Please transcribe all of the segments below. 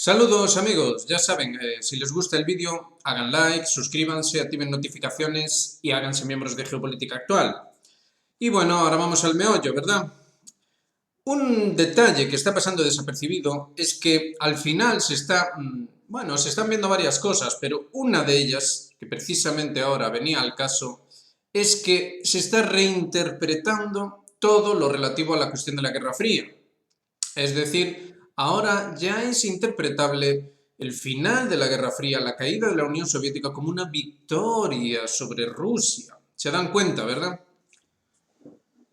Saludos amigos, ya saben, si les gusta el vídeo, hagan like, suscríbanse, activen notificaciones y háganse miembros de Geopolítica Actual. Y bueno, ahora vamos al meollo, ¿verdad? Un detalle que está pasando desapercibido es que al final se están viendo varias cosas, pero una de ellas, que precisamente ahora venía al caso, es que se está reinterpretando todo lo relativo a la cuestión de la Guerra Fría. Es decir, ahora ya es interpretable el final de la Guerra Fría, la caída de la Unión Soviética como una victoria sobre Rusia. Se dan cuenta, ¿verdad?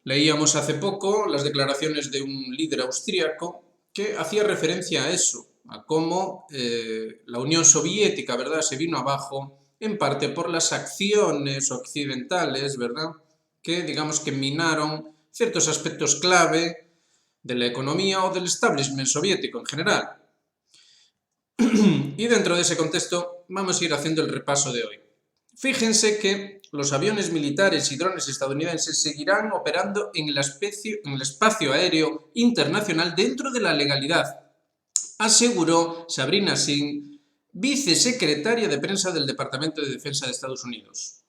Leíamos hace poco las declaraciones de un líder austríaco que hacía referencia a eso, a cómo la Unión Soviética, ¿verdad?, se vino abajo en parte por las acciones occidentales, ¿verdad?, que digamos que minaron ciertos aspectos clave de la economía o del establishment soviético en general. Y dentro de ese contexto vamos a ir haciendo el repaso de hoy. Fíjense que los aviones militares y drones estadounidenses seguirán operando en el espacio aéreo internacional dentro de la legalidad, aseguró Sabrina Singh, vicesecretaria de prensa del Departamento de Defensa de Estados Unidos.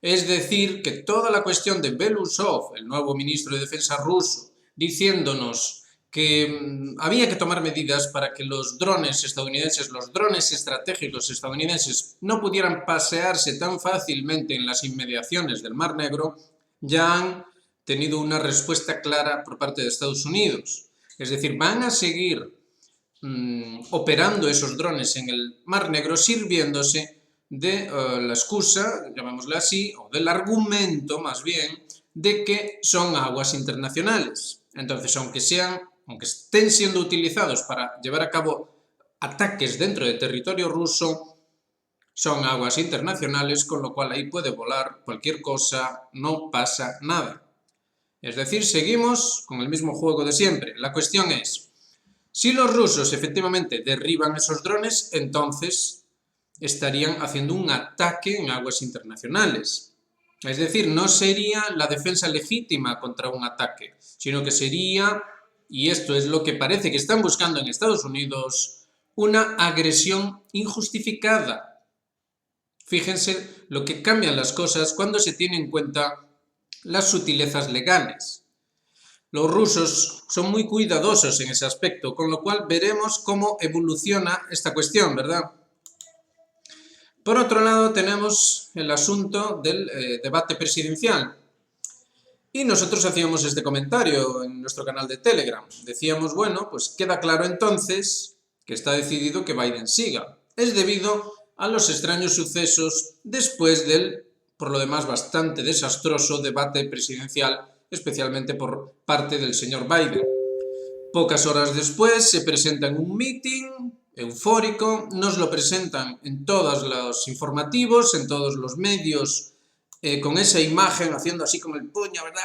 Es decir, que toda la cuestión de Belousov, el nuevo ministro de Defensa ruso, diciéndonos que había que tomar medidas para que los drones estadounidenses, los drones estratégicos estadounidenses, no pudieran pasearse tan fácilmente en las inmediaciones del Mar Negro, ya han tenido una respuesta clara por parte de Estados Unidos. Es decir, van a seguir operando esos drones en el Mar Negro sirviéndose de la excusa, llamémosla así, o del argumento más bien, de que son aguas internacionales. Entonces, aunque estén siendo utilizados para llevar a cabo ataques dentro del territorio ruso, son aguas internacionales, con lo cual ahí puede volar cualquier cosa, no pasa nada. Es decir, seguimos con el mismo juego de siempre. La cuestión es, si los rusos efectivamente derriban esos drones, entonces estarían haciendo un ataque en aguas internacionales. Es decir, no sería la defensa legítima contra un ataque, sino que sería, y esto es lo que parece que están buscando en Estados Unidos, una agresión injustificada. Fíjense lo que cambian las cosas cuando se tienen en cuenta las sutilezas legales. Los rusos son muy cuidadosos en ese aspecto, con lo cual veremos cómo evoluciona esta cuestión, ¿verdad? Por otro lado, tenemos el asunto del debate presidencial. Y nosotros hacíamos este comentario en nuestro canal de Telegram. Decíamos, bueno, pues queda claro entonces que está decidido que Biden siga. Es debido a los extraños sucesos después del, por lo demás, bastante desastroso debate presidencial, especialmente por parte del señor Biden. Pocas horas después se presenta en un meeting eufórico, nos lo presentan en todos los informativos, en todos los medios, con esa imagen haciendo así con el puño, ¿verdad?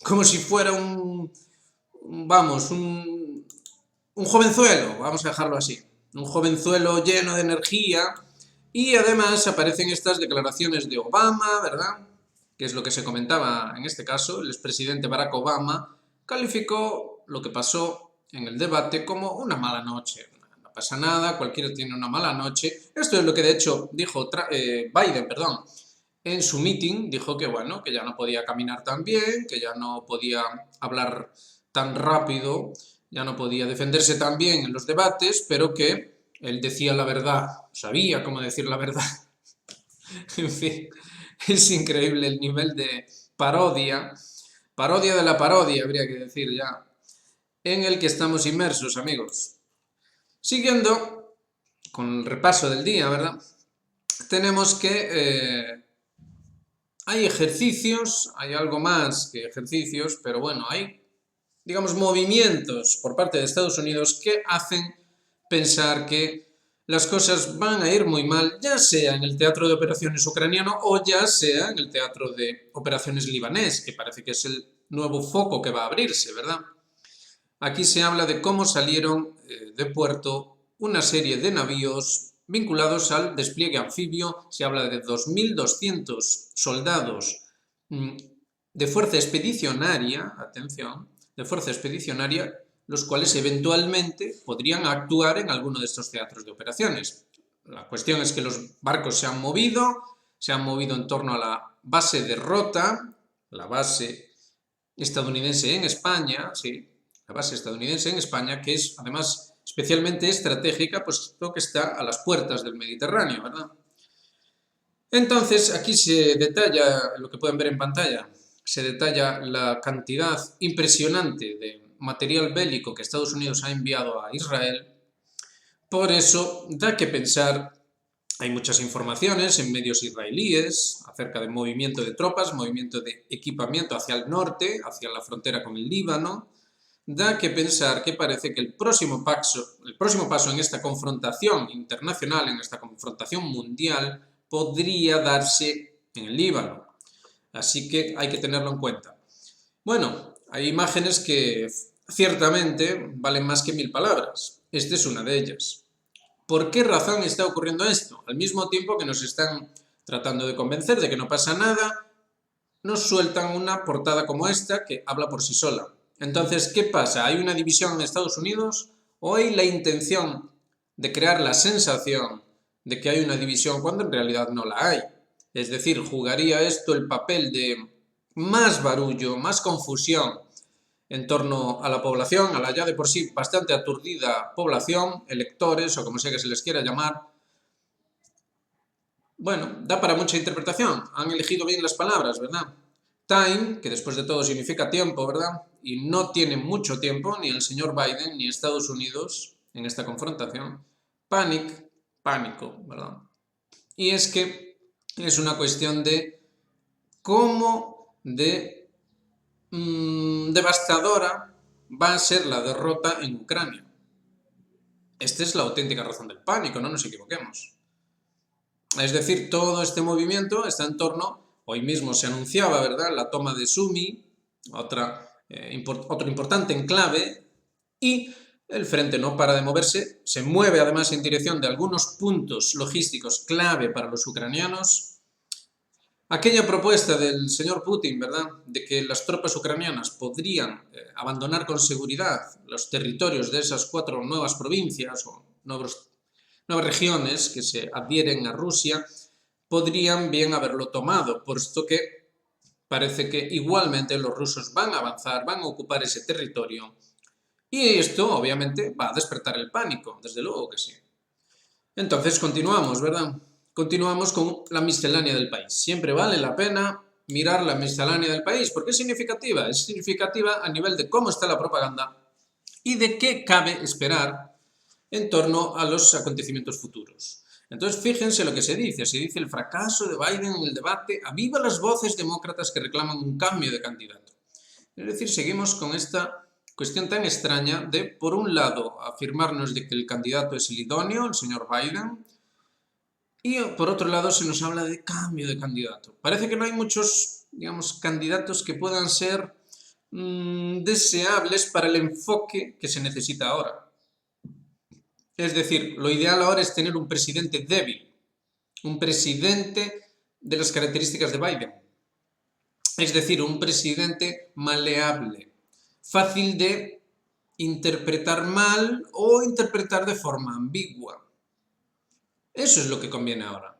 Como si fuera un jovenzuelo, vamos a dejarlo así, un jovenzuelo lleno de energía, y además aparecen estas declaraciones de Obama, ¿verdad?, que es lo que se comentaba en este caso. El expresidente Barack Obama calificó lo que pasó en el debate como una mala noche. No pasa nada, cualquiera tiene una mala noche. Esto es lo que de hecho dijo Biden, en su meeting. Dijo que bueno, que ya no podía caminar tan bien, que ya no podía hablar tan rápido, ya no podía defenderse tan bien en los debates, pero que él decía la verdad, sabía cómo decir la verdad. En fin, es increíble el nivel de parodia de la parodia, habría que decir ya, en el que estamos inmersos, amigos. Siguiendo con el repaso del día, ¿verdad? Tenemos que hay ejercicios, hay algo más que ejercicios, pero bueno, hay, digamos, movimientos por parte de Estados Unidos que hacen pensar que las cosas van a ir muy mal, ya sea en el teatro de operaciones ucraniano o ya sea en el teatro de operaciones libanés, que parece que es el nuevo foco que va a abrirse, ¿verdad? Aquí se habla de cómo salieron de puerto una serie de navíos vinculados al despliegue anfibio. Se habla de 2.200 soldados de fuerza expedicionaria, atención, de fuerza expedicionaria, los cuales eventualmente podrían actuar en alguno de estos teatros de operaciones. La cuestión es que los barcos se han movido en torno a la base de Rota, la base estadounidense en España, sí, la base estadounidense en España, que es además especialmente estratégica, puesto que está a las puertas del Mediterráneo, ¿verdad? Entonces, aquí se detalla, lo que pueden ver en pantalla, se detalla la cantidad impresionante de material bélico que Estados Unidos ha enviado a Israel. Por eso, da que pensar, hay muchas informaciones en medios israelíes acerca del movimiento de tropas, movimiento de equipamiento hacia el norte, hacia la frontera con el Líbano. Da que pensar que parece que el próximo paso en esta confrontación internacional, en esta confrontación mundial, podría darse en el Líbano. Así que hay que tenerlo en cuenta. Bueno, hay imágenes que ciertamente valen más que 1000 palabras. Esta es una de ellas. ¿Por qué razón está ocurriendo esto? Al mismo tiempo que nos están tratando de convencer de que no pasa nada, nos sueltan una portada como esta que habla por sí sola. Entonces, ¿qué pasa? ¿Hay una división en Estados Unidos o hay la intención de crear la sensación de que hay una división cuando en realidad no la hay? Es decir, jugaría esto el papel de más barullo, más confusión en torno a la población, a la ya de por sí bastante aturdida población, electores o como sea que se les quiera llamar. Bueno, da para mucha interpretación. Han elegido bien las palabras, ¿verdad? Time, que después de todo significa tiempo, ¿verdad? Y no tiene mucho tiempo ni el señor Biden ni Estados Unidos en esta confrontación. Panic, pánico, ¿verdad? Y es que es una cuestión de cómo de devastadora va a ser la derrota en Ucrania. Esta es la auténtica razón del pánico, no nos equivoquemos. Es decir, todo este movimiento está en torno, hoy mismo se anunciaba, ¿verdad?, la toma de Sumi, otro importante enclave, y el frente no para de moverse, se mueve además en dirección de algunos puntos logísticos clave para los ucranianos. Aquella propuesta del señor Putin, ¿verdad?, de que las tropas ucranianas podrían abandonar con seguridad los territorios de esas 4 nuevas provincias o nuevas regiones que se adhieren a Rusia, podrían bien haberlo tomado, puesto que parece que igualmente los rusos van a avanzar, van a ocupar ese territorio, y esto obviamente va a despertar el pánico, desde luego que sí. Entonces continuamos, ¿verdad? Continuamos con la miscelánea del país. Siempre vale la pena mirar la miscelánea del país, porque es significativa. Es significativa a nivel de cómo está la propaganda y de qué cabe esperar en torno a los acontecimientos futuros. Entonces, fíjense lo que se dice. Se dice el fracaso de Biden en el debate aviva las voces demócratas que reclaman un cambio de candidato. Es decir, seguimos con esta cuestión tan extraña de, por un lado, afirmarnos de que el candidato es el idóneo, el señor Biden, y por otro lado se nos habla de cambio de candidato. Parece que no hay muchos, digamos, candidatos que puedan ser deseables para el enfoque que se necesita ahora. Es decir, lo ideal ahora es tener un presidente débil, un presidente de las características de Biden. Es decir, un presidente maleable, fácil de interpretar mal o interpretar de forma ambigua. Eso es lo que conviene ahora,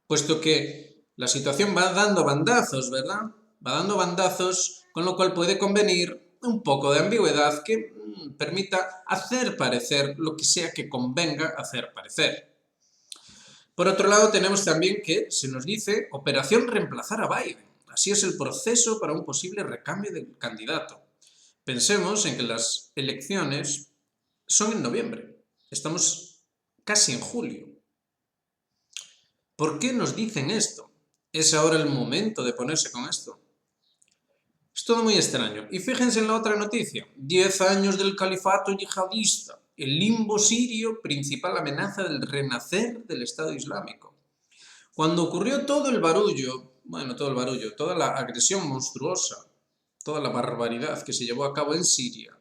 puesto que la situación va dando bandazos, ¿verdad? Va dando bandazos, con lo cual puede convenir un poco de ambigüedad que permita hacer parecer lo que sea que convenga hacer parecer. Por otro lado, tenemos también que se nos dice operación reemplazar a Biden. Así es el proceso para un posible recambio del candidato. Pensemos en que las elecciones son en noviembre. Estamos casi en julio. ¿Por qué nos dicen esto? ¿Es ahora el momento de ponerse con esto? Es todo muy extraño. Y fíjense en la otra noticia. 10 años del califato yihadista. El limbo sirio, principal amenaza del renacer del Estado Islámico. Cuando ocurrió todo el barullo, toda la agresión monstruosa, toda la barbaridad que se llevó a cabo en Siria,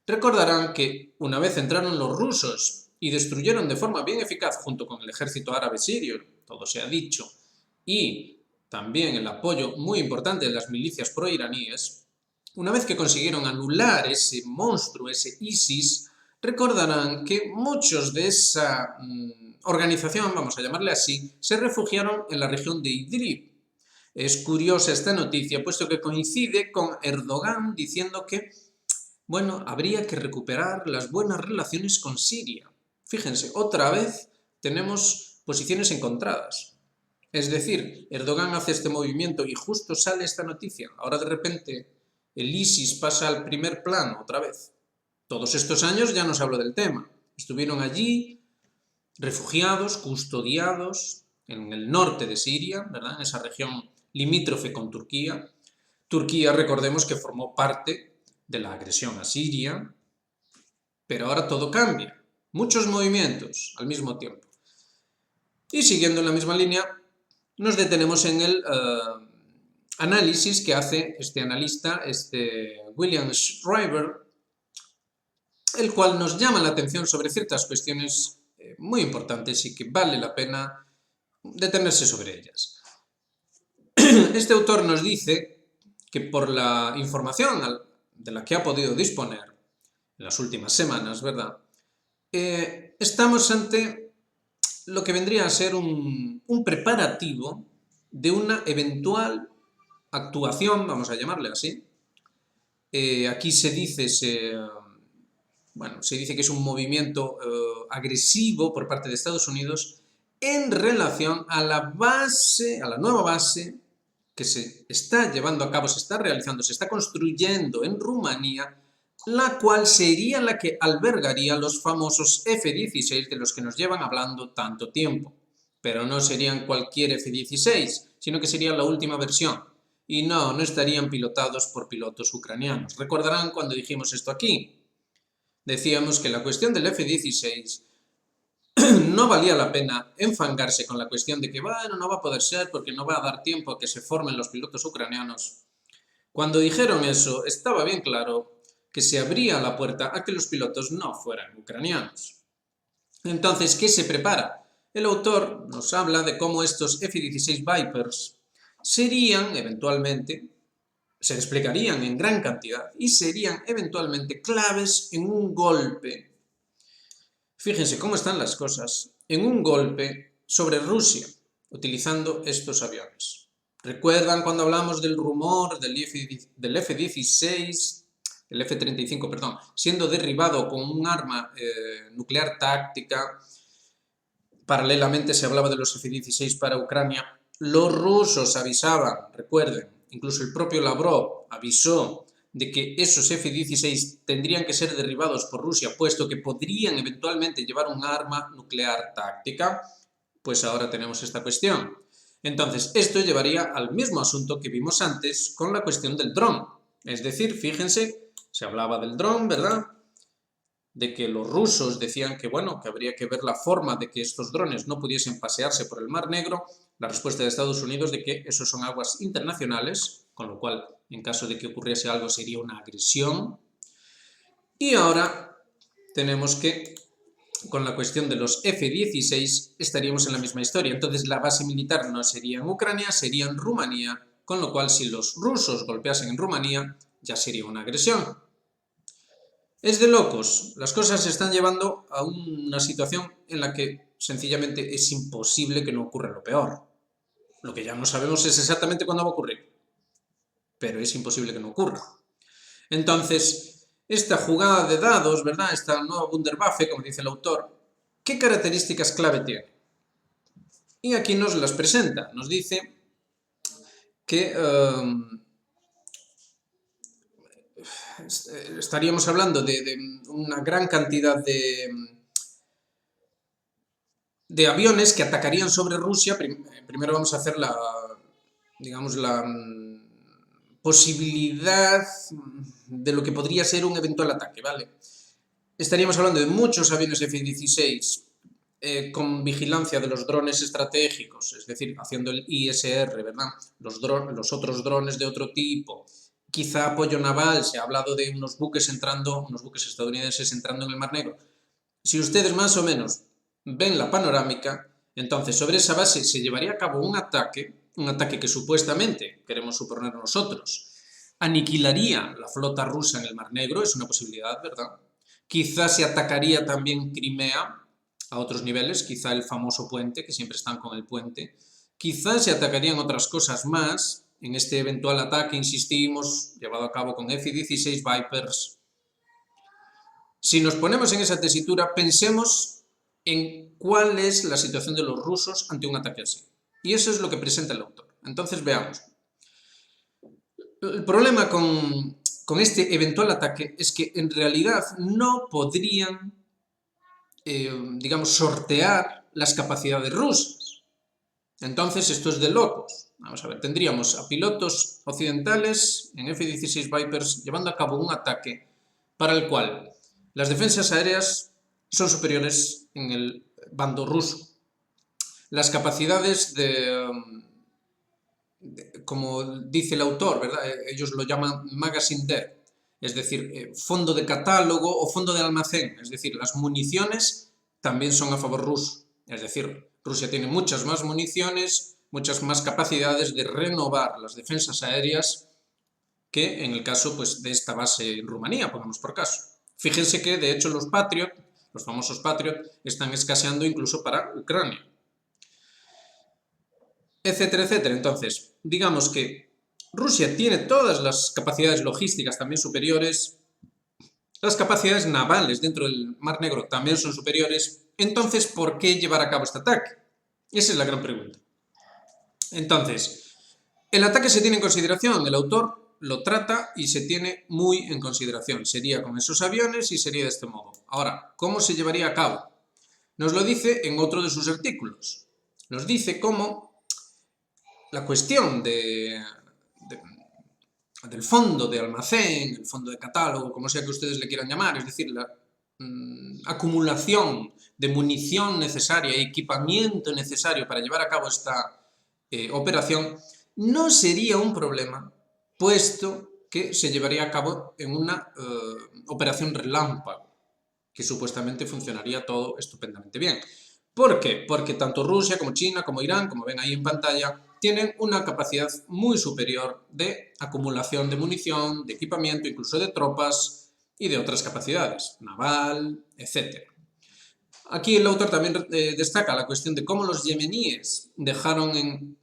recordarán que una vez entraron los rusos y destruyeron de forma bien eficaz, junto con el ejército árabe sirio, todo se ha dicho, y también el apoyo muy importante de las milicias proiraníes, Una vez que consiguieron anular ese monstruo, ese ISIS, recordarán que muchos de esa organización, vamos a llamarle así, se refugiaron en la región de Idlib. Es curiosa esta noticia, puesto que coincide con Erdogan diciendo que, bueno, habría que recuperar las buenas relaciones con Siria. Fíjense, otra vez tenemos posiciones encontradas. Es decir, Erdogan hace este movimiento y justo sale esta noticia. Ahora de repente el ISIS pasa al primer plano otra vez. Todos estos años ya no se habló del tema. Estuvieron allí, refugiados, custodiados, en el norte de Siria, ¿verdad? En esa región limítrofe con Turquía. Turquía, recordemos que formó parte de la agresión a Siria, pero ahora todo cambia. Muchos movimientos al mismo tiempo. Y siguiendo en la misma línea, nos detenemos en el análisis que hace este analista, William Schreiber, el cual nos llama la atención sobre ciertas cuestiones muy importantes y que vale la pena detenerse sobre ellas. Este autor nos dice que por la información de la que ha podido disponer en las últimas semanas, ¿verdad? Estamos ante lo que vendría a ser un preparativo de una eventual actuación, vamos a llamarle así. Aquí se dice que es un movimiento agresivo por parte de Estados Unidos en relación a la nueva base que se está llevando a cabo, se está realizando, se está construyendo en Rumanía, la cual sería la que albergaría los famosos F-16 de los que nos llevan hablando tanto tiempo. Pero no serían cualquier F-16, sino que sería la última versión. Y no estarían pilotados por pilotos ucranianos. Recordarán cuando dijimos esto aquí. Decíamos que la cuestión del F-16 no valía la pena enfangarse con la cuestión de que, bueno, no va a poder ser porque no va a dar tiempo a que se formen los pilotos ucranianos. Cuando dijeron eso, estaba bien claro que se abría la puerta a que los pilotos no fueran ucranianos. Entonces, ¿qué se prepara? El autor nos habla de cómo estos F-16 Vipers serían eventualmente, se desplegarían en gran cantidad y serían eventualmente claves en un golpe. Fíjense cómo están las cosas, en un golpe sobre Rusia, utilizando estos aviones. ¿Recuerdan cuando hablamos del rumor del F-16, el F-35, perdón, siendo derribado con un arma nuclear táctica? Paralelamente se hablaba de los F-16 para Ucrania. Los rusos avisaban, recuerden, incluso el propio Lavrov avisó de que esos F-16 tendrían que ser derribados por Rusia, puesto que podrían eventualmente llevar un arma nuclear táctica. Pues ahora tenemos esta cuestión. Entonces, esto llevaría al mismo asunto que vimos antes con la cuestión del dron. Es decir, fíjense, se hablaba del dron, ¿verdad? De que los rusos decían que, bueno, que habría que ver la forma de que estos drones no pudiesen pasearse por el Mar Negro. La respuesta de Estados Unidos de que esos son aguas internacionales, con lo cual, en caso de que ocurriese algo, sería una agresión. Y ahora tenemos que, con la cuestión de los F-16, estaríamos en la misma historia. Entonces, la base militar no sería en Ucrania, sería en Rumanía, con lo cual, si los rusos golpeasen en Rumanía, ya sería una agresión. Es de locos. Las cosas se están llevando a una situación en la que sencillamente es imposible que no ocurra lo peor. Lo que ya no sabemos es exactamente cuándo va a ocurrir, pero es imposible que no ocurra. Entonces, esta jugada de dados, ¿verdad? Esta nueva Wunderwaffe, como dice el autor, ¿qué características clave tiene? Y aquí nos las presenta. Nos dice que estaríamos hablando de una gran cantidad de aviones que atacarían sobre Rusia. Primero vamos a hacer la posibilidad de lo que podría ser un eventual ataque, ¿vale? Estaríamos hablando de muchos aviones F-16 con vigilancia de los drones estratégicos, es decir, haciendo el ISR, ¿verdad? Los otros drones de otro tipo. Quizá apoyo naval, se ha hablado de unos buques estadounidenses entrando en el Mar Negro. Si ustedes más o menos ven la panorámica, entonces sobre esa base se llevaría a cabo un ataque que supuestamente queremos suponer nosotros, aniquilaría la flota rusa en el Mar Negro, es una posibilidad, ¿verdad? Quizás se atacaría también Crimea a otros niveles, quizá el famoso puente, que siempre están con el puente. Quizás se atacarían otras cosas más en este eventual ataque, insistimos, llevado a cabo con F-16 Vipers. Si nos ponemos en esa tesitura, pensemos en cuál es la situación de los rusos ante un ataque así. Y eso es lo que presenta el autor. Entonces veamos. El problema con este eventual ataque es que en realidad no podrían, digamos, sortear las capacidades rusas. Entonces esto es de locos. Vamos a ver, tendríamos a pilotos occidentales en F-16 Vipers llevando a cabo un ataque para el cual las defensas aéreas son superiores en el bando ruso. Las capacidades como dice el autor, ¿verdad? Ellos lo llaman magazine depth, es decir, fondo de catálogo o fondo de almacén, es decir, las municiones también son a favor ruso, es decir, Rusia tiene muchas más municiones, muchas más capacidades de renovar las defensas aéreas que en el caso pues, de esta base en Rumanía, pongamos por caso. Fíjense que de hecho los Patriot, los famosos Patriot, están escaseando incluso para Ucrania, etcétera, etcétera. Entonces, digamos que Rusia tiene todas las capacidades logísticas también superiores, las capacidades navales dentro del Mar Negro también son superiores, entonces, ¿por qué llevar a cabo este ataque? Esa es la gran pregunta. Entonces, el ataque se tiene en consideración, el autor lo trata y se tiene muy en consideración. Sería con esos aviones y sería de este modo. Ahora, ¿cómo se llevaría a cabo? Nos lo dice en otro de sus artículos. Nos dice cómo la cuestión del fondo de almacén, el fondo de catálogo, como sea que ustedes le quieran llamar, es decir, la acumulación de munición necesaria y equipamiento necesario para llevar a cabo esta operación, no sería un problema, puesto que se llevaría a cabo en una operación relámpago, que supuestamente funcionaría todo estupendamente bien. ¿Por qué? Porque tanto Rusia como China como Irán, como ven ahí en pantalla, tienen una capacidad muy superior de acumulación de munición, de equipamiento, incluso de tropas y de otras capacidades, naval, etc. Aquí el autor también destaca la cuestión de cómo los yemeníes dejaron en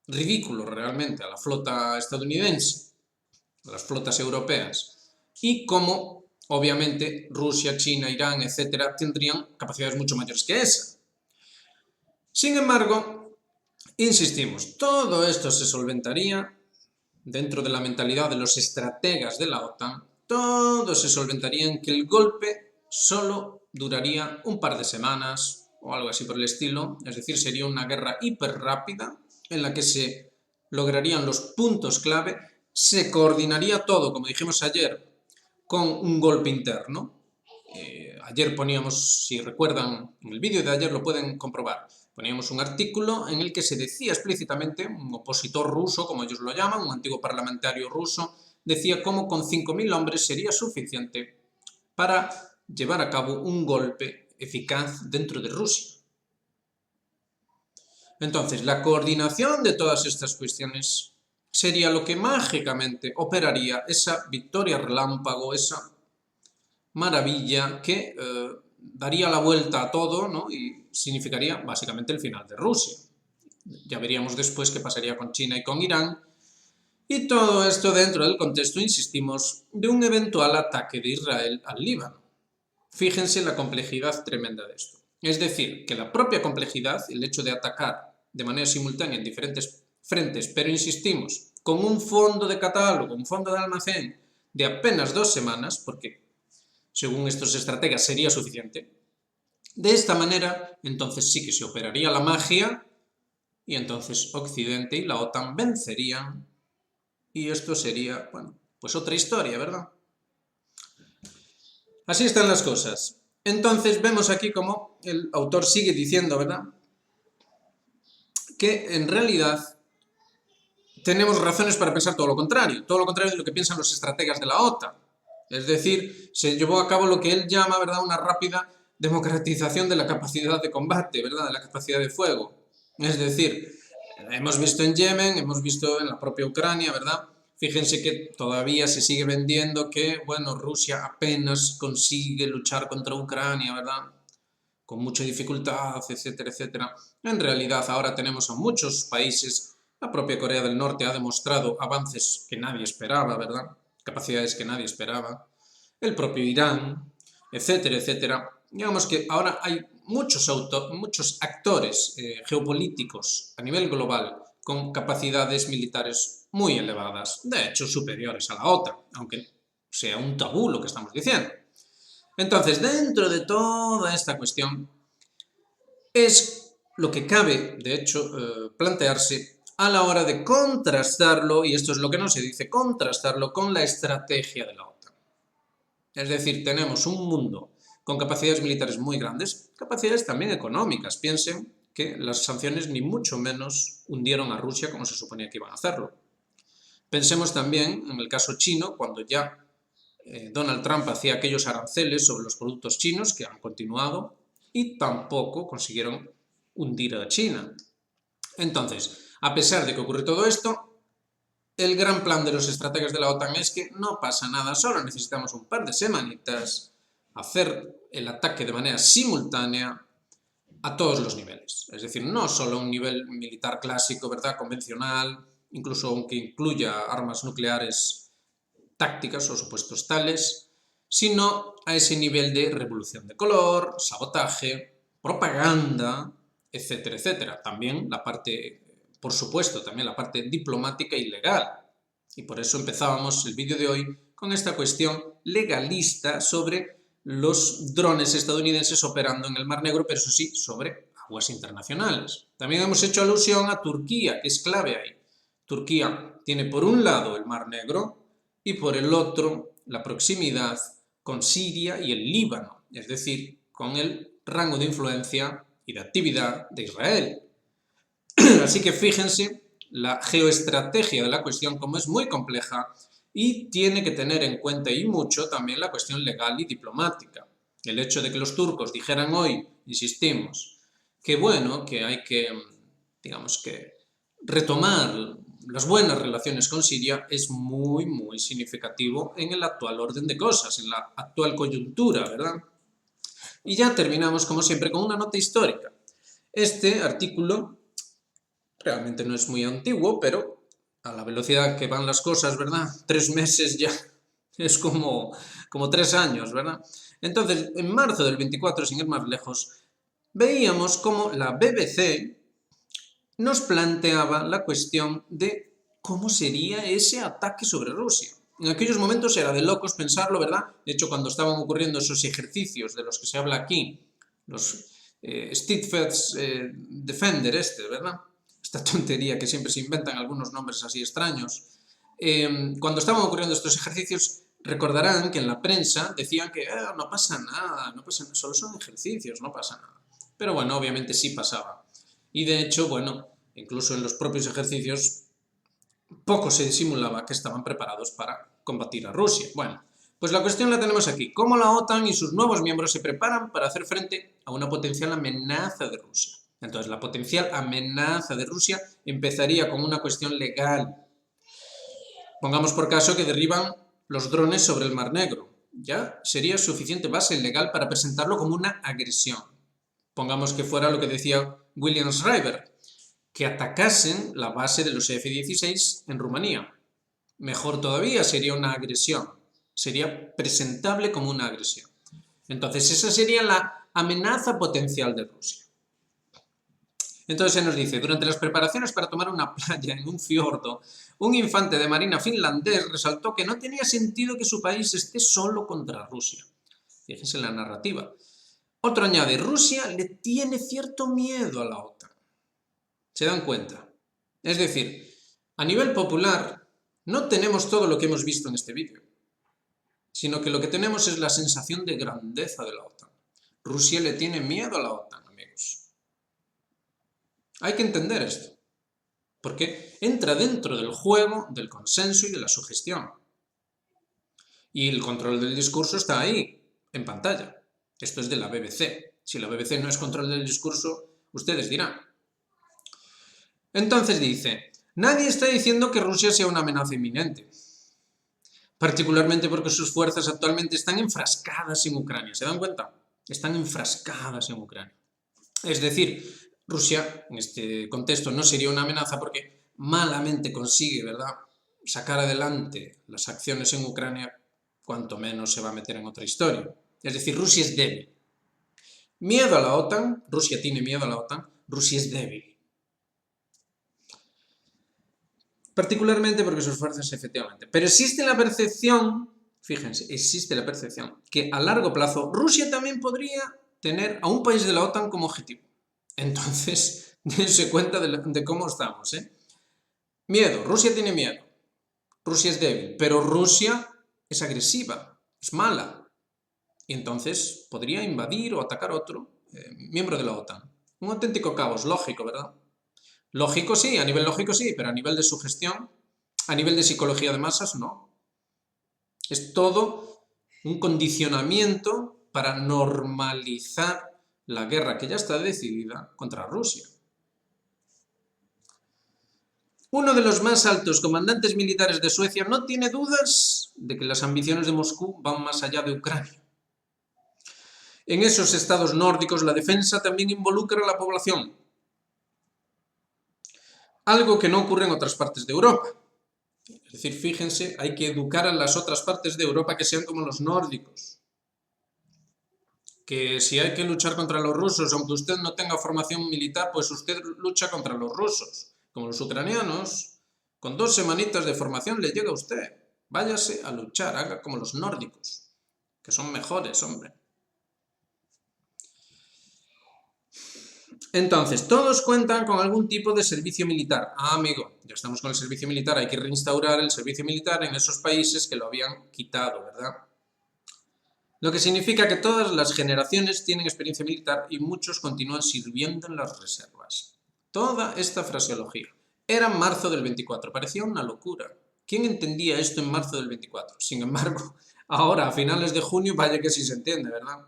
ridículo realmente a la flota estadounidense, a las flotas europeas, y cómo obviamente Rusia, China, Irán, etcétera, tendrían capacidades mucho mayores que esa. Sin embargo, insistimos, todo esto se solventaría dentro de la mentalidad de los estrategas de la OTAN, todo se solventaría en que el golpe solo duraría un par de semanas o algo así por el estilo, es decir, sería una guerra hiper rápida en la que se lograrían los puntos clave, se coordinaría todo, como dijimos ayer, con un golpe interno. Ayer poníamos, si recuerdan, en el vídeo de ayer lo pueden comprobar, poníamos un artículo en el que se decía explícitamente, un opositor ruso, como ellos lo llaman, un antiguo parlamentario ruso, decía cómo con 5.000 hombres sería suficiente para llevar a cabo un golpe eficaz dentro de Rusia. Entonces, la coordinación de todas estas cuestiones sería lo que mágicamente operaría esa victoria relámpago, esa maravilla que daría la vuelta a todo, ¿no? Y significaría básicamente el final de Rusia. Ya veríamos después qué pasaría con China y con Irán. Y todo esto dentro del contexto, insistimos, de un eventual ataque de Israel al Líbano. Fíjense la complejidad tremenda de esto. Es decir, que la propia complejidad, el hecho de atacar de manera simultánea en diferentes frentes, pero insistimos, con un fondo de catálogo, un fondo de almacén de apenas 2 semanas, porque según estos estrategas sería suficiente, de esta manera entonces sí que se operaría la magia y entonces Occidente y la OTAN vencerían y esto sería, bueno, pues otra historia, ¿verdad? Así están las cosas. Entonces vemos aquí como el autor sigue diciendo, ¿verdad?, que en realidad tenemos razones para pensar todo lo contrario de lo que piensan los estrategas de la OTAN. Es decir, se llevó a cabo lo que él llama, ¿verdad?, una rápida democratización de la capacidad de combate, ¿verdad?, de la capacidad de fuego. Es decir, hemos visto en Yemen, hemos visto en la propia Ucrania, ¿verdad? Fíjense que todavía se sigue vendiendo que, bueno, Rusia apenas consigue luchar contra Ucrania, ¿verdad? Con mucha dificultad, etcétera, etcétera. En realidad ahora tenemos a muchos países, la propia Corea del Norte ha demostrado avances que nadie esperaba, ¿verdad? Capacidades que nadie esperaba. El propio Irán, etcétera, etcétera. Digamos que ahora hay muchos actores geopolíticos a nivel global con capacidades militares muy elevadas, de hecho superiores a la OTAN, aunque sea un tabú lo que estamos diciendo. Entonces, dentro de toda esta cuestión, es lo que cabe, de hecho, plantearse a la hora de contrastarlo, y esto es lo que no se dice, contrastarlo con la estrategia de la OTAN. Es decir, tenemos un mundo con capacidades militares muy grandes, capacidades también económicas. Piensen que las sanciones ni mucho menos hundieron a Rusia como se suponía que iban a hacerlo. Pensemos también en el caso chino, cuando ya Donald Trump hacía aquellos aranceles sobre los productos chinos que han continuado y tampoco consiguieron hundir a China. Entonces, a pesar de que ocurre todo esto, el gran plan de los estrategas de la OTAN es que no pasa nada, solo necesitamos un par de semanitas, hacer el ataque de manera simultánea a todos los niveles. Es decir, no solo un nivel militar clásico, ¿verdad?, convencional, incluso aunque incluya armas nucleares tácticas o supuestos tales, sino a ese nivel de revolución de color, sabotaje, propaganda, etcétera, etcétera. También la parte, por supuesto, también la parte diplomática y legal. Y por eso empezábamos el vídeo de hoy con esta cuestión legalista sobre los drones estadounidenses operando en el Mar Negro, pero eso sí, sobre aguas internacionales. También hemos hecho alusión a Turquía, que es clave ahí. Turquía tiene por un lado el Mar Negro y por el otro la proximidad con Siria y el Líbano, es decir, con el rango de influencia y de actividad de Israel. Así que fíjense la geoestrategia de la cuestión como es muy compleja y tiene que tener en cuenta y mucho también la cuestión legal y diplomática. El hecho de que los turcos dijeran hoy, insistimos, que bueno, que hay que, digamos que, retomar las buenas relaciones con Siria es muy, muy significativo en el actual orden de cosas, en la actual coyuntura, ¿verdad? Y ya terminamos, como siempre, con una nota histórica. Este artículo realmente no es muy antiguo, pero a la velocidad que van las cosas, ¿verdad? 3 meses ya es como 3 años, ¿verdad? Entonces, en marzo del 24, sin ir más lejos, veíamos cómo la BBC nos planteaba la cuestión de cómo sería ese ataque sobre Rusia. En aquellos momentos era de locos pensarlo, ¿verdad? De hecho, cuando estaban ocurriendo esos ejercicios de los que se habla aquí, los Steadfast Defender ¿verdad? Esta tontería que siempre se inventan algunos nombres así extraños. Cuando estaban ocurriendo estos ejercicios, recordarán que en la prensa decían que no pasa nada, no pasa nada, solo son ejercicios, no pasa nada. Pero bueno, obviamente sí pasaba. Y de hecho, bueno, incluso en los propios ejercicios poco se disimulaba que estaban preparados para combatir a Rusia. Bueno, pues la cuestión la tenemos aquí. ¿Cómo la OTAN y sus nuevos miembros se preparan para hacer frente a una potencial amenaza de Rusia? Entonces, la potencial amenaza de Rusia empezaría con una cuestión legal. Pongamos por caso que derriban los drones sobre el Mar Negro. Ya sería suficiente base legal para presentarlo como una agresión. Pongamos que fuera lo que decía William Schreiber, que atacasen la base de los F-16 en Rumanía. Mejor todavía, sería una agresión. Sería presentable como una agresión. Entonces, esa sería la amenaza potencial de Rusia. Entonces se nos dice, durante las preparaciones para tomar una playa en un fiordo, un infante de marina finlandés resaltó que no tenía sentido que su país esté solo contra Rusia. Fíjense en la narrativa. Otro añade, Rusia le tiene cierto miedo a la OTAN. ¿Se dan cuenta? Es decir, a nivel popular no tenemos todo lo que hemos visto en este vídeo, sino que lo que tenemos es la sensación de grandeza de la OTAN. Rusia le tiene miedo a la OTAN, amigos. Hay que entender esto, porque entra dentro del juego del consenso y de la sugestión. Y el control del discurso está ahí, en pantalla. Esto es de la BBC. Si la BBC no es control del discurso, ustedes dirán. Entonces dice, Nadie está diciendo que Rusia sea una amenaza inminente, particularmente porque sus fuerzas actualmente están enfrascadas en Ucrania. ¿Se dan cuenta? Están enfrascadas en Ucrania. Es decir, Rusia en este contexto no sería una amenaza porque malamente consigue, ¿verdad?, sacar adelante las acciones en Ucrania, cuanto menos se va a meter en otra historia. Es decir, Rusia es débil. Miedo a la OTAN, Rusia tiene miedo a la OTAN, Rusia es débil. Particularmente porque sus fuerzas, efectivamente. Pero existe la percepción, fíjense, existe la percepción que a largo plazo Rusia también podría tener a un país de la OTAN como objetivo. Entonces, dense cuenta de cómo estamos, ¿eh? Miedo, Rusia tiene miedo, Rusia es débil, pero Rusia es agresiva, es mala. Y entonces podría invadir o atacar a otro miembro de la OTAN. Un auténtico caos, lógico, ¿verdad? Lógico sí, a nivel lógico sí, pero a nivel de sugestión, a nivel de psicología de masas, no. Es todo un condicionamiento para normalizar la guerra que ya está decidida contra Rusia. Uno de los más altos comandantes militares de Suecia no tiene dudas de que las ambiciones de Moscú van más allá de Ucrania. En esos estados nórdicos la defensa también involucra a la población, algo que no ocurre en otras partes de Europa. Es decir, fíjense, hay que educar a las otras partes de Europa que sean como los nórdicos. Que si hay que luchar contra los rusos, aunque usted no tenga formación militar, pues usted lucha contra los rusos. Como los ucranianos, con 2 semanitas de formación le llega a usted. Váyase a luchar, haga como los nórdicos, que son mejores, hombre. Entonces, todos cuentan con algún tipo de servicio militar. Ah, amigo, ya estamos con el servicio militar, hay que reinstaurar el servicio militar en esos países que lo habían quitado, ¿verdad? Lo que significa que todas las generaciones tienen experiencia militar y muchos continúan sirviendo en las reservas. Toda esta fraseología. Era marzo del 24, parecía una locura. ¿Quién entendía esto en marzo del 24? Sin embargo, ahora, a finales de junio, vaya que sí se entiende, ¿verdad?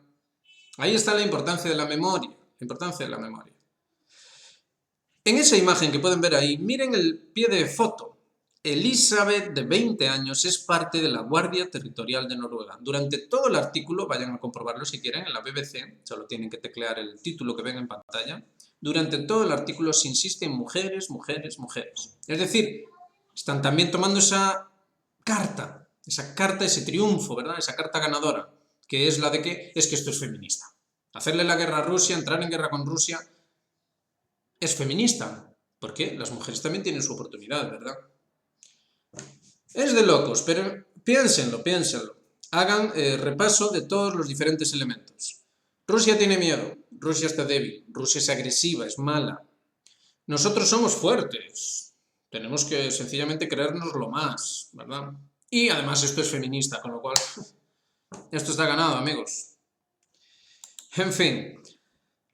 Ahí está la importancia de la memoria, En esa imagen que pueden ver ahí, miren el pie de foto. Elizabeth, de 20 años, es parte de la Guardia Territorial de Noruega. Durante todo el artículo, vayan a comprobarlo si quieren, en la BBC, solo tienen que teclear el título que ven en pantalla. Durante todo el artículo se insiste en mujeres, mujeres, mujeres. Es decir, están también tomando esa carta, ese triunfo, ¿verdad? Esa carta ganadora, que es la de que es que esto es feminista. Hacerle la guerra a Rusia, entrar en guerra con Rusia, es feminista. ¿Por qué? Las mujeres también tienen su oportunidad, ¿verdad? Es de locos, pero piénsenlo. Hagan repaso de todos los diferentes elementos. Rusia tiene miedo, Rusia está débil, Rusia es agresiva, es mala. Nosotros somos fuertes, tenemos que sencillamente creérnoslo más, ¿verdad? Y además esto es feminista, con lo cual esto está ganado, amigos. En fin,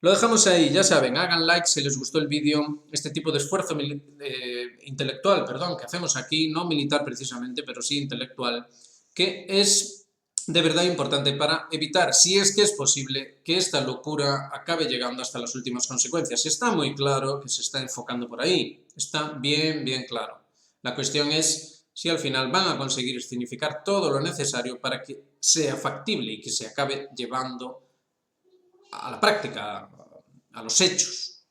lo dejamos ahí, ya saben, hagan like si les gustó el vídeo, este tipo de esfuerzo intelectual, que hacemos aquí, no militar precisamente, pero sí intelectual, que es de verdad importante para evitar, si es que es posible, que esta locura acabe llegando hasta las últimas consecuencias. Está muy claro que se está enfocando por ahí, está bien claro. La cuestión es si al final van a conseguir escenificar todo lo necesario para que sea factible y que se acabe llevando a la práctica, a los hechos.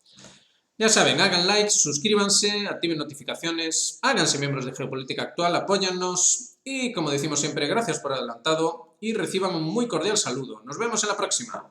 Ya saben, hagan likes, suscríbanse, activen notificaciones, háganse miembros de Geopolítica Actual, apóyannos y, como decimos siempre, gracias por adelantado y reciban un muy cordial saludo. Nos vemos en la próxima.